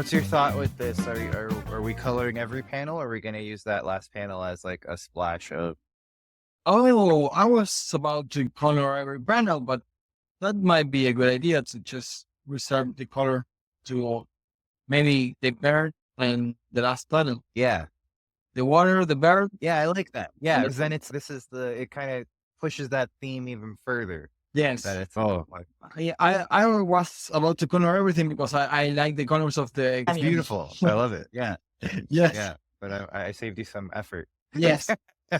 What's your thought with this? Are we coloring every panel, or are we going to use that last panel as like a splash of? Oh, I was about to color every panel, but that might be a good idea to just reserve the color to maybe the bird and the last panel. Yeah, The water, the bird. yeah, I like that. Yeah, And because then it kind of pushes that theme even further. yes. That it's I was about to color everything because I like the colors of the. it's beautiful. I love it. Yeah, Yes. yeah. But I saved you some effort. Yes.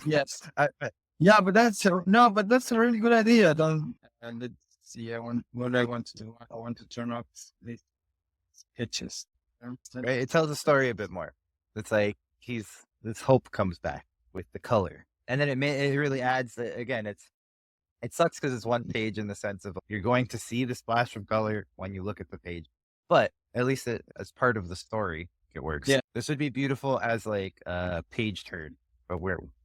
Yes. I- Yeah, but that's a really good idea. And let's see, what I want to do. I want to turn off these sketches. right? It tells the story a bit more. It's like this hope comes back with the color, and then it really adds. Again, it sucks because it's one page in the sense of you're going to see the splash of color when you look at the page, but at least as part of the story, it works. Yeah. This would be beautiful as like a page turn, but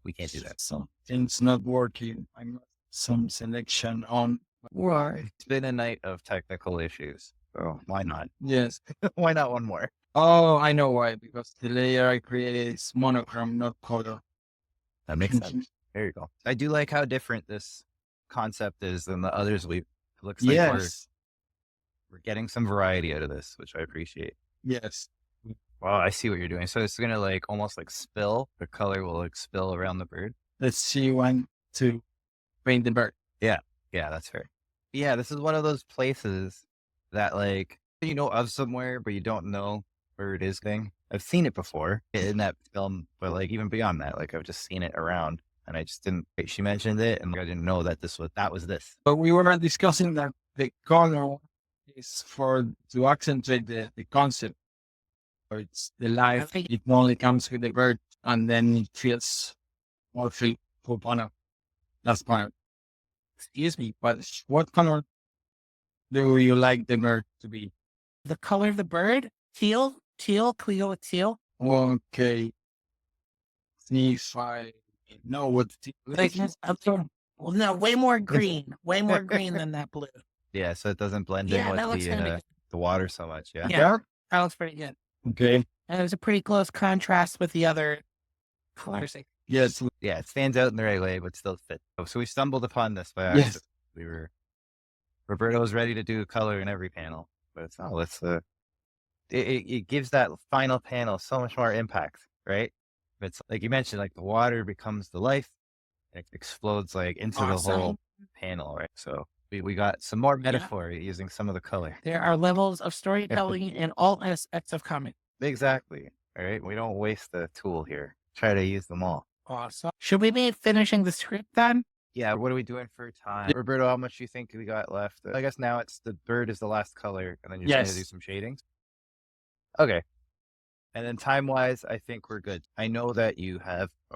we can't do that. Something's not working. I'm some selection on. Why? It's been a night of technical issues, so why not? Yes. Why not one more? Oh, I know why. Because the layer I created is monochrome, not color. That makes sense. There you go. I do like how different this concept is than the others it looks like Yes. we're getting some variety out of this, which I appreciate. Yes. Wow, I see what you're doing. So it's gonna like almost like spill. The color will like spill around the bird. Let's see one to paint the bird. Yeah, that's fair. Yeah, this is one of those places that like you know of somewhere, but you don't know where it is thing. I've seen it before in that film, but like even beyond that, like I've just seen it around, and I just didn't. She mentioned it, and I didn't know that that was this. But we were discussing that the color is to accentuate the concept. So it's the life. It only comes with the bird, and then it feels more feel on it. That's part. Excuse me, but what color do you like the bird to be? The color of the bird? Teal? Teal? Cleo with teal? Okay. See if I know what teal Like, well, no, way more green. Way more green than that blue. Yeah, so it doesn't blend Yeah, in that with looks kinda good. the water so much. Yeah. Yeah. That looks pretty good. Okay. And there's a pretty close contrast with the other colors. Yes. Yeah, it stands out in the right way, but still fits. So we stumbled upon this by Yes. accident. Roberto was ready to do color in every panel, but it's not. It gives that final panel so much more impact, right? It's like you mentioned, like the water becomes the life, it explodes like into the whole panel, right? So we got some more metaphor using some of the color. There are levels of storytelling in all aspects of comic. Exactly. All right, we don't waste the tool here. Try to use them all. Awesome. Should we be finishing the script then? Yeah, what are we doing for time? Roberto, how much do you think we got left? I guess now it's the bird is the last color, and then you're going to do some shadings. Okay. And then time-wise, I think we're good. I know that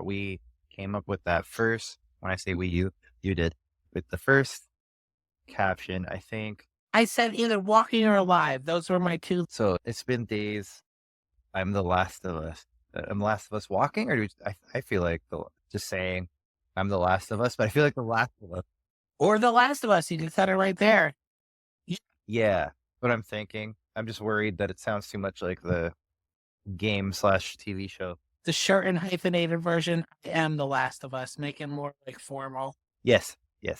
we came up with that first, when I say you did, with the first caption, I think. I said either walking or alive. Those were my two. So it's been days. I'm the last of us. I'm the last of us walking, or I feel like just saying I'm the last of us, but I feel like the last of us. Or The Last of Us. You just said it right there. Yeah, what I'm thinking. I'm just worried that it sounds too much like the game/TV show. The short and hyphenated version, I am The Last of Us, making more like formal. Yes,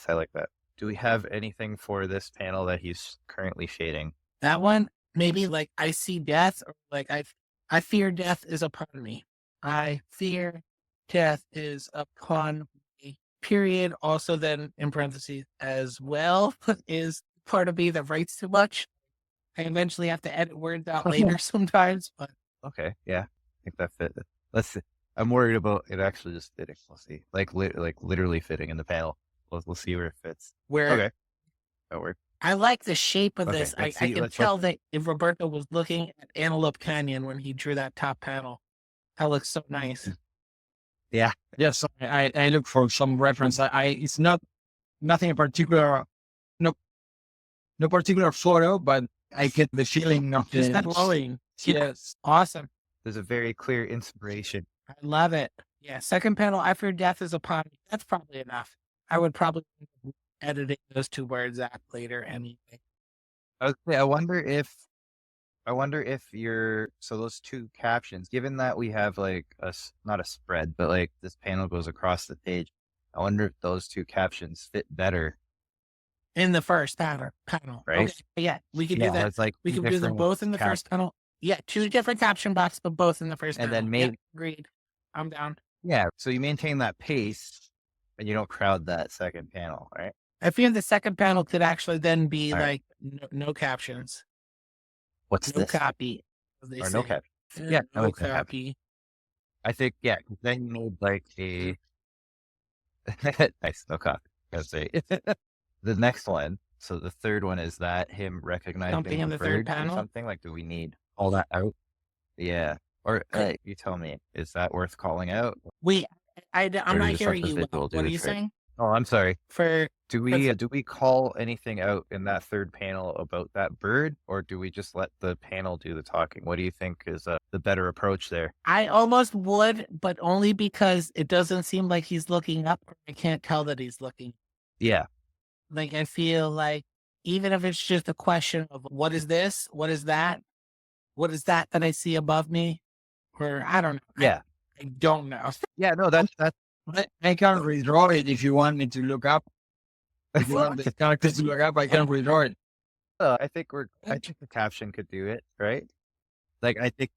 I like that. Do we have anything for this panel that he's currently shading? That one, maybe like I see death, or like I fear death is upon me. I fear death is upon me. Period. Also, then in parentheses as well is part of me that writes too much. I eventually have to edit words out later sometimes, but Okay, yeah, I think that fit. Let's see. I'm worried about it actually just fitting. We'll see. Like literally fitting in the panel. We'll see where it fits. Okay, that works. I like the shape of Okay, this. I let's see- can let's- tell that if Roberto was looking at Antelope Canyon when he drew that top panel, that looks so nice. Yeah, Yes. I look for some reference. It's nothing in particular. No particular photo, but I get the feeling of Just the that glowing. Yes. Awesome. there's a very clear inspiration. I love it. Yeah. Second panel, I fear death is upon me. That's probably enough. I would probably editing those two words out later anyway. Okay, I wonder if I wonder if so those two captions, given that we have like not a spread, but like this panel goes across the page, I wonder if those two captions fit better in the first panel. Right? Okay, yeah, we could do that. It's like We could do them both in the first panel. Yeah, 2 different caption boxes, but both in the first and panel. then maybe agreed. I'm down. Yeah, so you maintain that pace, and you don't crowd that second panel, right? I feel the second panel could actually then be All like no captions. What's No this? copy. Or no captions. Yeah, I no like that. copy. I think, then you need like a nice, no copy. That's it. The next one, so the third one, is that him recognizing Something in the third bird or panel? something? Like, do we need all that out? Yeah. Or you tell me, is that worth calling out? I'm Or not just let hearing the you. visual do What are the you trick? saying? Oh, I'm sorry. For Do we call anything out in that third panel about that bird, or do we just let the panel do the talking? What do you think is the better approach there? I almost would, but only because it doesn't seem like he's looking up. I can't tell that he's looking. Yeah. Like, I feel like even if it's just a question of what is this? What is that? What is that I see above me? Or I don't know. Yeah. I don't know. Yeah, no, that's I can redraw it if you want me to look up. If you want the characters to look up, I can redraw it. I think the caption could do it, right? Like, I think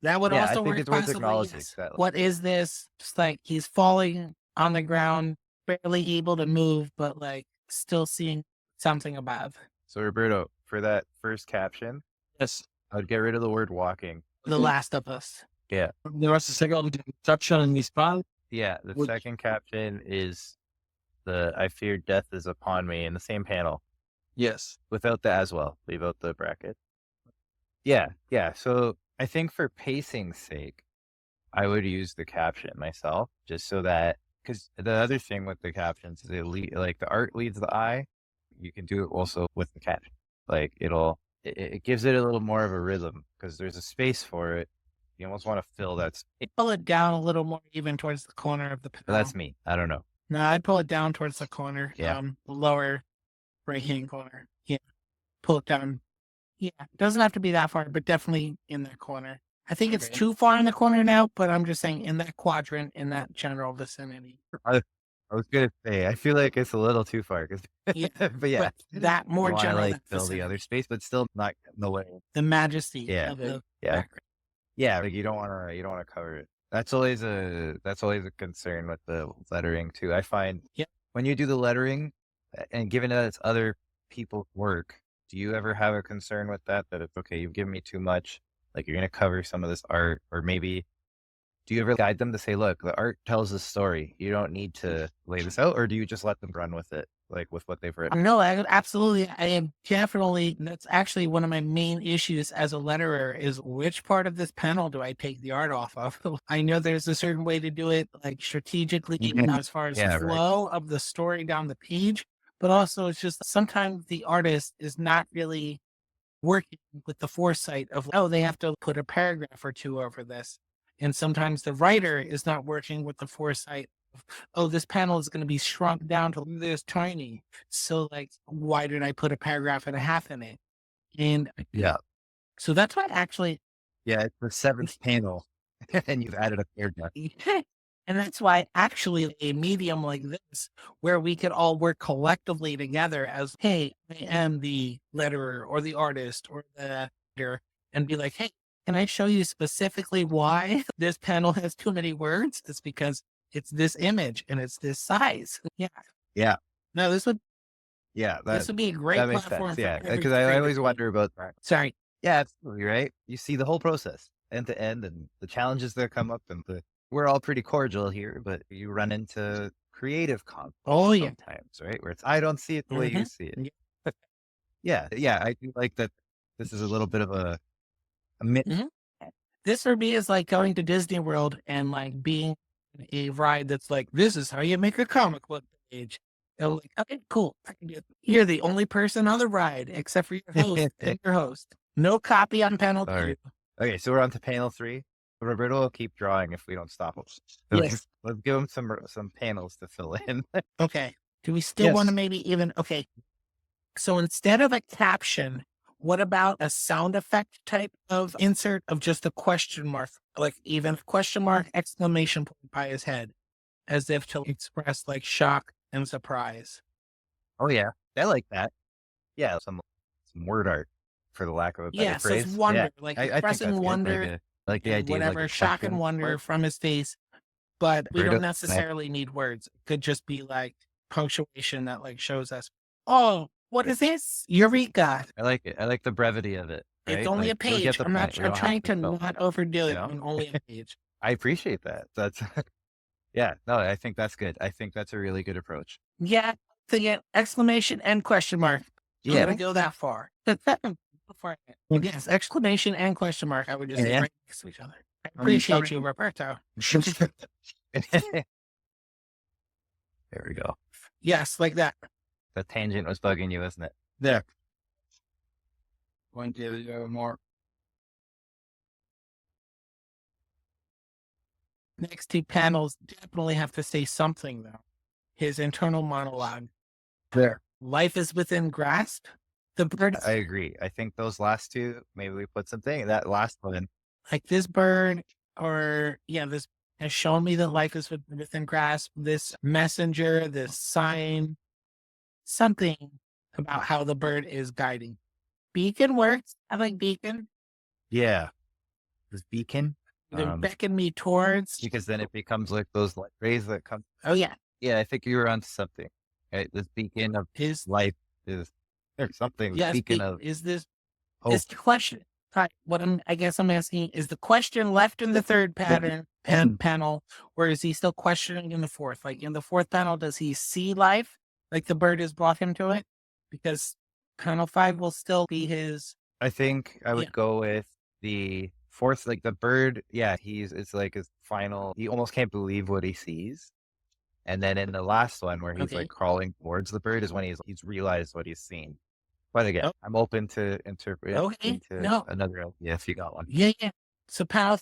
that would I also think work it's worth possibly. acknowledging Yes. that. What is this? Just like he's falling on the ground, barely able to move, but like still seeing something above. So, Roberto, for that first caption, Yes. I would get rid of the word walking. The Last of Us. Yeah. There was a second instruction in this part. Yeah, the second caption is I fear death is upon me in the same panel. Yes. Without the as well. Leave out the bracket. Yeah. So I think for pacing's sake, I would use the caption myself, just so that, because the other thing with the captions is like the art leads the eye. You can do it also with the caption. Like it gives it a little more of a rhythm because there's a space for it. You almost want to fill that space. Pull it down a little more, even towards the corner of the panel. But that's me. I don't know. No, I'd pull it down towards the corner. Yeah. Lower right hand corner. Yeah. Pull it down. Yeah. It doesn't have to be that far, but definitely in that corner. I think it's too far in the corner now, but I'm just saying in that quadrant, in that general vicinity. I was gonna say, I feel like it's a little too far, Yeah, but yeah, but that more you general, like that fill the vicinity. other space, but still not in the way. The majesty Yeah. of the Yeah. background. Yeah, like you don't want to cover it. That's always a concern with the lettering too. I find when you do the lettering, and given that it's other people's work, do you ever have a concern with that it's okay, you've given me too much, like you're gonna cover some of this art, or maybe do you ever guide them to say, look, the art tells a story, you don't need to lay this out, or do you just let them run with it, like with what they've written? No, absolutely. I am definitely, that's actually one of my main issues as a letterer is which part of this panel do I take the art off of? I know there's a certain way to do it, like strategically, as far as the flow of the story down the page, but also it's just sometimes the artist is not really working with the foresight of, they have to put a paragraph or two over this. And sometimes the writer is not working with the foresight of, this panel is going to be shrunk down to this tiny. So like, why did I put a paragraph and a half in it? And so that's why actually. Yeah, it's the 7th panel and you've added a paragraph. And that's why actually a medium like this, where we could all work collectively together as, hey, I am the letterer or the artist or the editor, and be like, hey, can I show you specifically why this panel has too many words? It's because it's this image and it's this size. Yeah. No, this would be a great platform. Yeah, because I always wonder about that. Sorry. Yeah, absolutely, right? You see the whole process end to end and the challenges that come up, and we're all pretty cordial here, but you run into creative conflict sometimes, right? Where it's, I don't see it the way you see it. Yeah, I do like that this is a little bit of a myth. This for me is like going to Disney World and like being a ride that's like, this is how you make a comic book page. And like, okay, cool. You're the only person on the ride except for your host and your host. No copy on panel 2. Okay, so we're on to panel 3. Roberto will keep drawing if we don't stop him. Yes. Let's give him some panels to fill in. Okay. Do we still want to maybe even, okay. So instead of a caption, What about a sound effect type of insert of just a question mark, like even question mark, exclamation point by his head, as if to express like shock and surprise? Oh yeah, I like that. Yeah, some word art, for the lack of a better So it's phrase. wonder, Yeah, like I think expressing that's good. wonder Like the and idea of like whatever, a shock and question wonder mark. from his face. But we Roberto, don't necessarily need words. It could just be like punctuation that like shows us, oh, what is this? Eureka. I like it. I like the brevity of it. It's Right? only Like a we'll get page. the I'm point. We don't trying have to spell, not overdo you it know? on only a page. I appreciate that. That's yeah. No, I think that's good. I think that's a really good approach. Yeah. To get exclamation and question mark. I'm Yeah. gonna go that far. Yes, exclamation and question mark. I would just say Yeah. right next to each other. I appreciate you, Roberto. There we go. Yes, like that. The tangent was bugging you, isn't it? There. Going to give you more. Next two panels definitely have to say something though. His internal monologue. There. Life is within grasp. The bird, I agree. I think those last two, maybe we put something. That last one, like this bird, or this has shown me that life is within grasp. This messenger, this sign, something about how the bird is guiding. Beacon works. I like beacon. yeah, this beacon. They beckon me towards. Because then it becomes like those like rays that come. Oh yeah. Yeah, I think you were onto something. Right? This beacon of Is life is there's something. yes. Beacon of Is this hope. is the question? Right. What I guess I'm asking is the question left in the third panel, or is he still questioning in the fourth? Like in the fourth panel, does he see life? Like the bird has brought him to it? Because panel 5 will still be his. I think I would go with the fourth, like the bird. Yeah, it's like his final. He almost can't believe what he sees. And then in the last one, where he's like crawling towards the bird, is when he's realized what he's seen. But again, I'm open to interpret into another idea if you got one. Yeah. So panel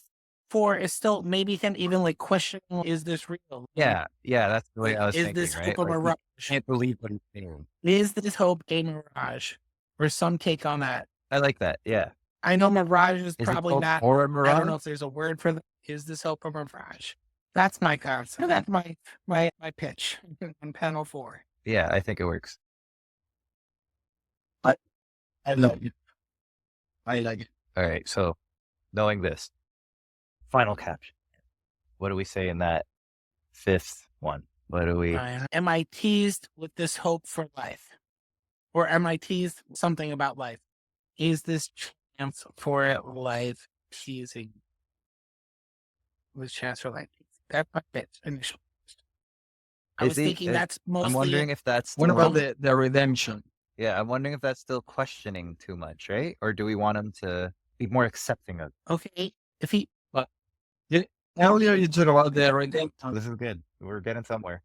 4 is still maybe can even like question: is this real? Yeah, that's the way I was thinking. Is this right? hope a mirage? Can't believe what he's seeing. Is this hope a mirage? Or some take on that? I like that. Yeah. I know mirage is probably not. Or a mirage? I don't know if there's a word for that. Is this hope a mirage? That's my concept. That's my pitch on panel 4. Yeah, I think it works. I love it. I like it. All right. So knowing this, final caption. What do we say in that fifth one? What do we? Am I teased with this hope for life? Or am I teased something about life? Is this chance for life teasing? With chance for life. That's my pitch initially. I was thinking that's mostly. I'm wondering if that's. What about the redemption? Yeah, I'm wondering if that's still questioning too much, right? Or do we want him to be more accepting of? Okay, if he. Earlier you talked about the redemption. This is good. We're getting somewhere.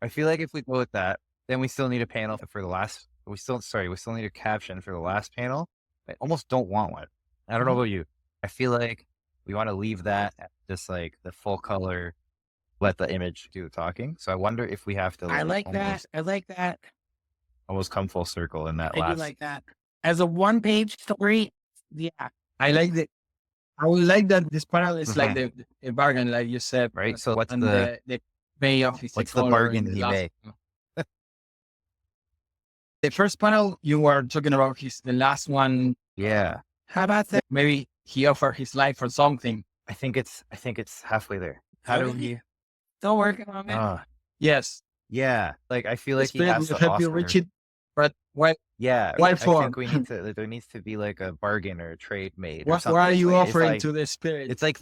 I feel like if we go with that, then we still need a panel for the last. We still need a caption for the last panel. I almost don't want one. I don't know about you. I feel like we want to leave that at just like the full color, let the image do the talking. So I wonder if we have to. I like that. I like that. Almost come full circle in that I do like that. As a one-page story, yeah. I like that. I would like that this panel is like the bargain, like you said. Right. So what's the payoff is what's the bargain he made? The first panel you were talking about the last one. Yeah. How about that? Maybe he offered his life for something. I think it's halfway there. How do we? Still working on it. Yes. Yeah. Like I feel like he has to help you reach it. But why? Yeah. Why for? I think we need to. There needs to be like a bargain or a trade made. What are you offering to the spirit? It's like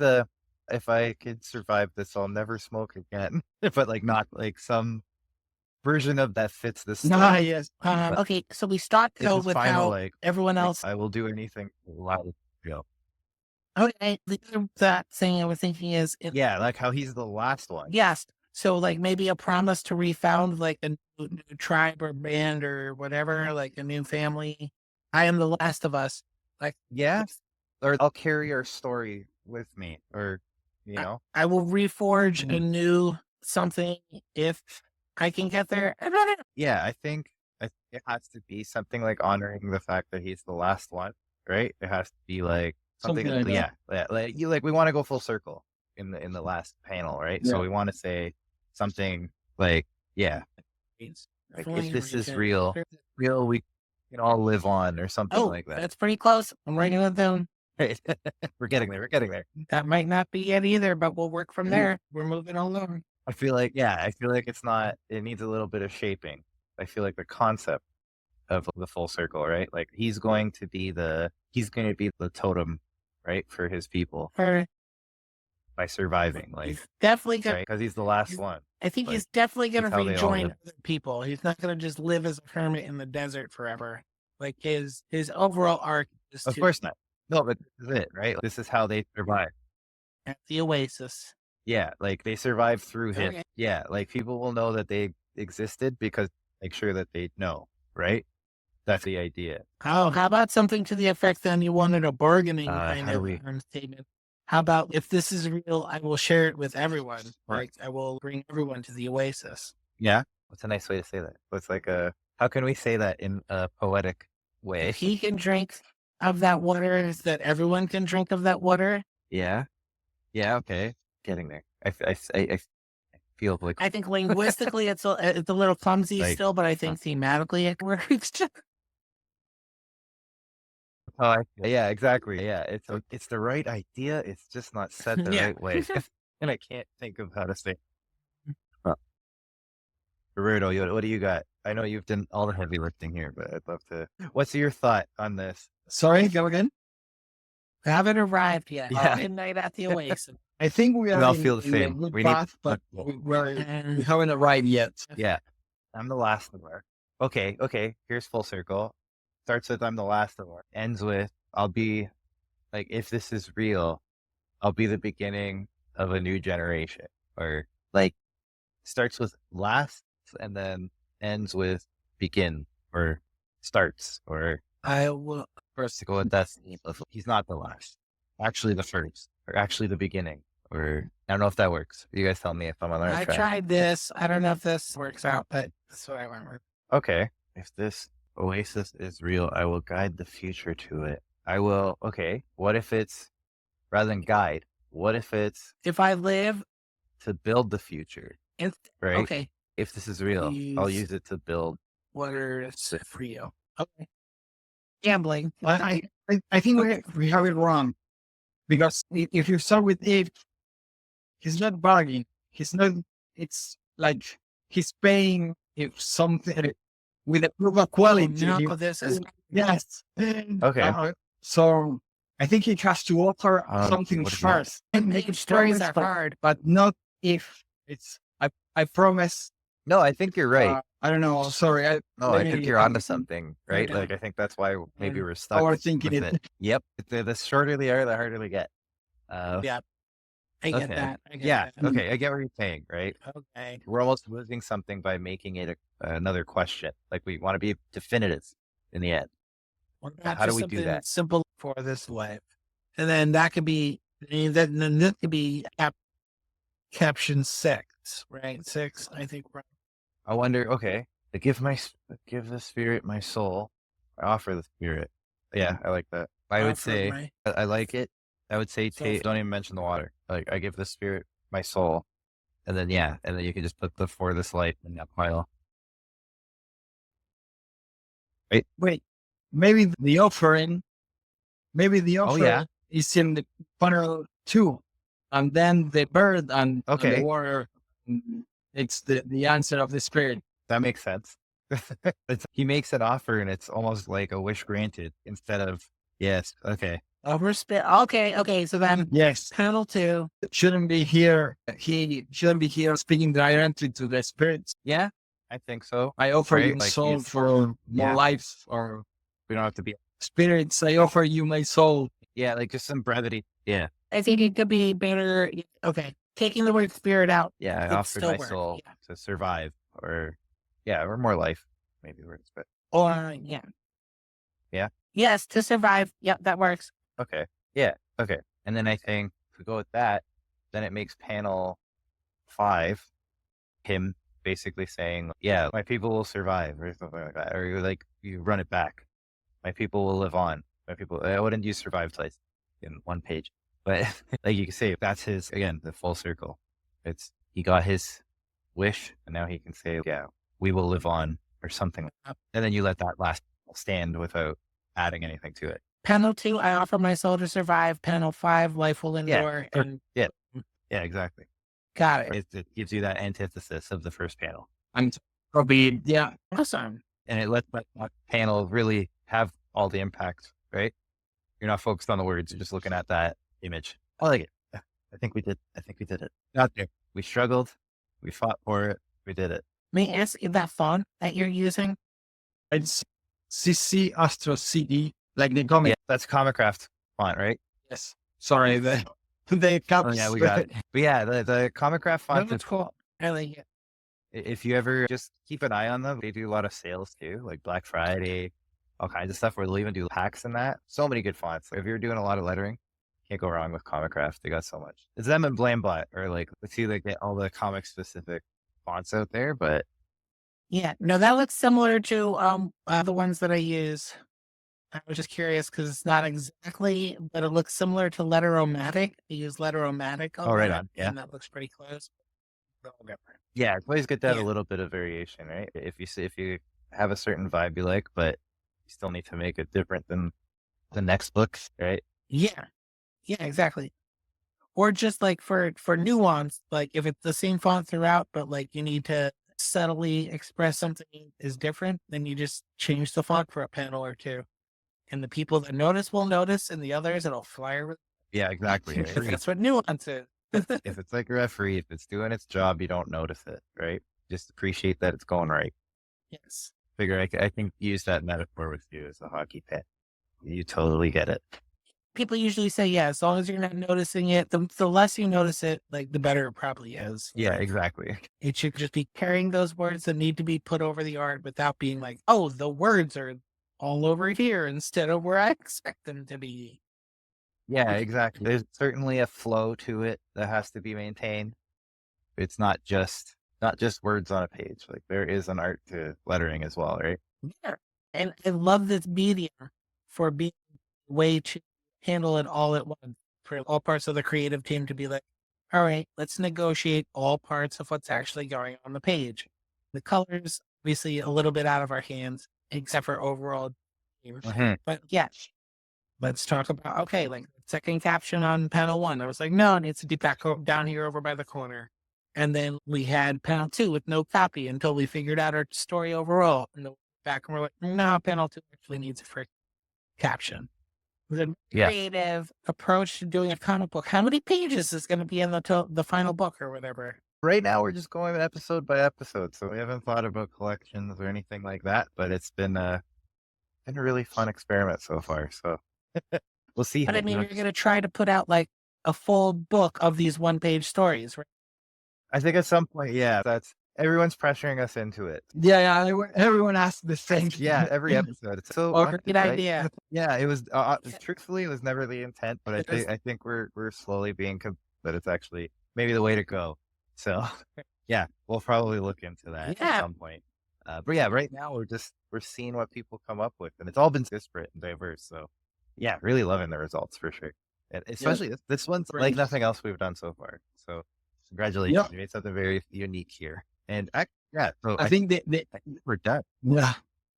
if I could survive this, I'll never smoke again. But like not like some version of that fits this. Yes. Okay, so we start with final, how like, everyone else. I will do anything. Go. Okay, the other that thing I was thinking is, like how he's the last one. Yes. So like maybe a promise to refound like a new tribe or band or whatever, like a new family. I am the last of us. Like or I'll carry our story with me, or I will reforge a new something if I can get there. Yeah, I think It has to be something like honoring the fact that he's the last one, right? It has to be like something Something like yeah, like we want to go full circle in the last panel, right? So Yeah. we want to say something like, yeah, like if this is real, we can all live on, or something like that. That's pretty close. I'm writing it down. We're getting there. We're getting there. That might not be it either, but we'll work from there. We're moving along. I feel like it's not. It needs a little bit of shaping. I feel like the concept of the full circle, right? Like he's going to be the totem, right, for his people by surviving. Like He's definitely gonna, because he's the last one. I think Like, he's definitely gonna that's how they all rejoin live. other people. He's not gonna just live as a hermit in the desert forever. Like his overall arc is Of course not. No, but this is it, right? This is how they survive. at the oasis. Yeah, like they survive through him. Okay. Yeah, like people will know that they existed because make sure that they know, right? That's the idea. Oh, how about something to the effect then you wanted a bargaining kind how do of we- statement? How about if this is real, I will share it with everyone. Right. Like I will bring everyone to the oasis. Yeah, what's a nice way to say that? It's like how can we say that in a poetic way? If he can drink of that water, is that everyone can drink of that water? Yeah, okay, getting there. I feel like I think linguistically it's a little clumsy Like, still, but I think thematically it works. yeah, exactly. Yeah, it's the right idea. It's just not said the Yeah. right way, and I can't think of how to say. Roberto, what do you got? I know you've done all the heavy lifting here, but I'd love to. What's your thought on this? Sorry, go again. Haven't arrived yet. Yeah. Midnight at the oasis. I think we are all in, feel the in a same. good We need- path, but Okay. we haven't arrived yet. Yeah, I'm the last of our. Okay. Here's full circle. Starts with I'm the last of our. Ends with I'll be like if this is real, I'll be the beginning of a new generation. Or like starts with last and then ends with begin or starts or I will. first to go with that's he's not the last. Actually the first. Or actually the beginning. Or I don't know if that works. You guys tell me if I'm on the right I track. tried this. I don't know if this works out, but that's what I went with. Okay. If this oasis is real, I will guide the future to it. I will. Okay. What if it's rather than guide? What if it's If I live, to build the future? it's Right. okay. If this is real, I'll Use- use it to build. What is it for you? Okay. Gambling. I think we have it wrong, because if you start with if, he's not bargaining. He's not. It's like he's paying if something with a proof of quality. No, He- this is yes. Okay. So I think he has to offer something what is that? first. making stories are Promise, hard. but not if. It's I promise. No, I think you're right. I don't know. Sorry. No, I think you're onto something, right? Okay. Like I think that's why maybe we're stuck. Overthinking with it. it. Yep. The shorter they are, the harder they get. Yeah. I get Okay. that. I get Yeah. that. Okay. I get what you're saying, right? Okay. We're almost losing something by making it another question. Like we want to be definitive in the end. Well, How do we do something that? Simple for this life, and then that could be that could be caption 6, right? 6, I think. Right. I wonder. Okay, to give the spirit my soul. I offer the spirit. Yeah, I like that. I would Offer say my- I like it. I would say So- don't even mention the water. Like I give the spirit my soul, and then you can just put the for this life in that pile. Wait, maybe the offering. Maybe the Oh, offering yeah. is in the funnel too, and then the bird and Okay. the water. It's the answer of the spirit. That makes sense. He makes an offer, and it's almost like a wish granted instead of yes. Okay. Okay. So then Yes, panel 2. shouldn't be here. He shouldn't be here speaking directly to the spirits. Yeah, I think so. I offer Right, you my like soul he's- for more Yeah. life, or We don't have to be. spirits. I offer you my soul. Yeah, like just some brevity. Yeah. I think it could be better. Okay, taking the word spirit out. Yeah, I It'd offered still my work, soul yeah. to survive, or more life, maybe words, but Or yeah. Yeah? Yes, to survive. Yep, that works. okay, yeah, okay. And then I think if we go with that, then it makes panel 5 him basically saying, yeah, my people will survive or something like that. Or like you run it back. My people will live on. My people, I wouldn't use survive twice in one page. But like you can say, that's his, again, the full circle. He got his wish and now he can say, yeah, we will live on or something like that. And then you let that last stand without adding anything to it. Panel 2, I offer my soul to survive. Panel 5, life will endure. Yeah, exactly. Got it. It gives you that antithesis of the first panel. And probably, Awesome. And it lets that panel really have all the impact, right? You're not focused on the words. You're just looking at that image. I like it. I think we did it. Not there. We struggled. We fought for it. We did it. May I ask you that font that you're using? It's CC Astro CD, like the comic. Yeah, that's Comicraft font, right? Yes. Sorry, the caps. Oh, yeah, we got it. But yeah, the Comicraft font That's is cool. I like it. If you ever just keep an eye on them, they do a lot of sales too, like Black Friday, all kinds of stuff where they'll even do packs and that. So many good fonts. If you're doing a lot of lettering, can't go wrong with Comicraft. They got so much. It's them and Blamebot, or like, let's see, they get all the comic specific fonts out there, but yeah, no, that looks similar to the ones that I use. I was just curious because it's not exactly, but it looks similar to Letter-O-Matic. I use Letter-O-Matic. Oh, right on. Yeah. And that looks pretty close. Yeah, it's always good to have a little bit of variation, right? If you have a certain vibe you like, but you still need to make it different than the next book, right? Yeah. Yeah, exactly. Or just like for nuance, like if it's the same font throughout, but like you need to subtly express something is different, then you just change the font for a panel or two. And the people that notice will notice, and the others, it'll fly over. Yeah, exactly. That's what nuance is. If it's like a referee, if it's doing its job, you don't notice it, right? Just appreciate that it's going right. Yes. Figure I can use that metaphor with you as a hockey pit. You totally get it. People usually say, yeah, as long as you're not noticing it, the less you notice it, like the better it probably is. Yeah, exactly. It should just be carrying those words that need to be put over the art without being like, oh, the words are all over here instead of where I expect them to be. Yeah, exactly. There's certainly a flow to it that has to be maintained. It's not just words on a page. Like there is an art to lettering as well, right? Yeah. And I love this medium for being a way to handle it all at once, for all parts of the creative team to be like, all right, let's negotiate all parts of what's actually going on the page. The colors, obviously a little bit out of our hands, except for overall. But yeah, let's talk about, okay, like second caption on panel 1. I was like, no, it needs to be back down here over by the corner. And then we had panel 2 with no copy until we figured out our story overall. And then back and we're like, no, panel 2 actually needs a frick caption. It was a creative approach to doing a comic book. How many pages is going to be in the final book or whatever? Right now, we're just going episode by episode, so we haven't thought about collections or anything like that. But it's been a really fun experiment so far. So we'll see. But I mean, you're going to try to put out like a full book of these one-page stories, right? I think at some point, yeah, everyone's pressuring us into it. Yeah. Everyone asks the same. Yeah, every episode. It's so good idea. Yeah, it was. Truthfully, it was never the intent, but I think we're slowly being that it's actually maybe the way to go. So, yeah, we'll probably look into that at some point. But yeah, right now we're seeing what people come up with, and it's all been disparate and diverse. So, yeah, really loving the results for sure, and especially this one's like nothing else we've done so far. So, congratulations, you made something very unique here. And so I think we're done. Yeah,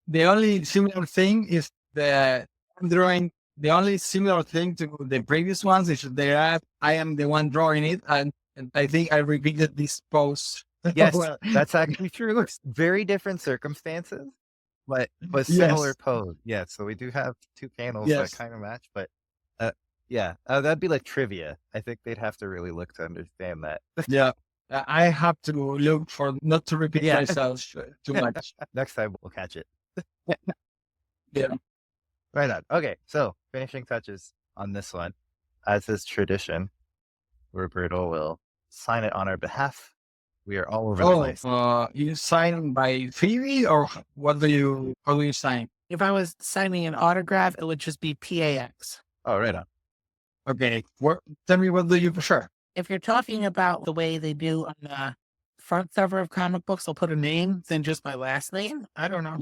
the only similar thing is the drawing. The only similar thing to the previous ones is that I am the one drawing it, and I think I repeated this pose. Yes, that's actually true. It's very different circumstances, but similar pose. Yeah, so we do have two panels that kind of match, but that'd be like trivia. I think they'd have to really look to understand that. Yeah, I have to look for not to repeat myself too much. Next time we'll catch it. Yeah. Right on. Okay, so finishing touches on this one. As is tradition, Roberto will sign it on our behalf. We are all over the place. You sign by Phoebe, or how do you sign? If I was signing an autograph, it would just be PAX. Oh, right on. Okay. Tell me, what do you prefer? If you're talking about the way they do on the front cover of comic books, I'll put a name than just my last name. I don't know.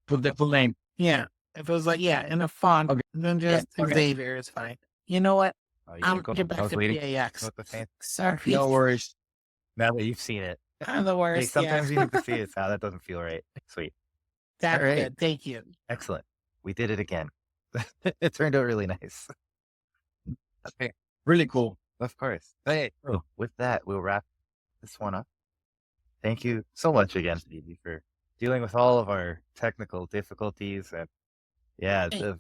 Put the full name. Yeah. If it was like, in a font, Okay. then just okay. Xavier is fine. You know what? I'm get back to PAX. Sorry. No worries. Now that you've seen it. I'm the worst. Hey, sometimes you need to see it. Now that doesn't feel right. Sweet. That's good. Thank you. Excellent. We did it again. It turned out really nice. Okay. Really cool. Of course. Hey, with that, we'll wrap this one up. Thank you so much again, Phoebe, for dealing with all of our technical difficulties and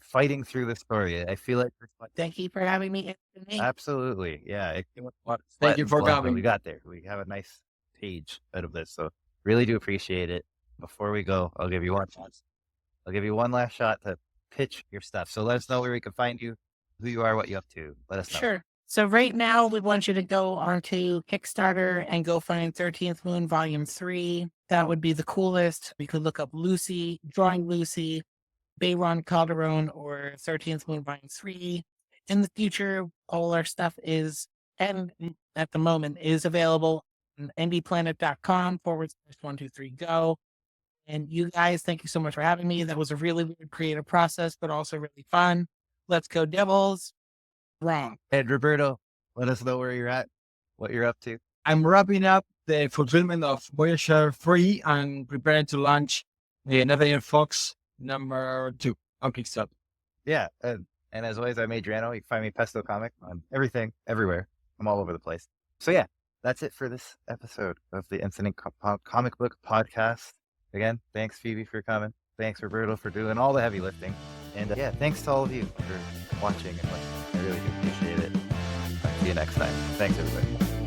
fighting through the story. I feel like thank you for having me. Absolutely. Yeah. Thank you for coming. We got there. We have a nice page out of this. So really do appreciate it. Before we go, I'll give you one last shot to pitch your stuff. So let us know where we can find you, who you are, what you're up to. Let us know. Sure. So right now we want you to go onto Kickstarter and go find 13th Moon Volume 3. That would be the coolest. We could look up Lucy, Drawing Lucy, Bayron Calderon, or 13th Moon Volume 3. In the future, all our stuff is, and at the moment, is available on indieplanet.com/123go. And you guys, thank you so much for having me. That was a really weird creative process, but also really fun. Let's go Devils. Wrong. And Roberto, let us know where you're at, what you're up to. I'm wrapping up the fulfillment of Voyager 3 and preparing to launch the Nathaniel Fox number 2 on Kickstarter. Yeah. And as always, I'm Adriano. You can find me Pesto Comic on everything, everywhere. I'm all over the place. So yeah, that's it for this episode of the Incident Comic Book Podcast. Again, thanks Phoebe for coming. Thanks Roberto for doing all the heavy lifting. And thanks to all of you for watching and listening. I really do appreciate it. See you next time. Thanks everybody.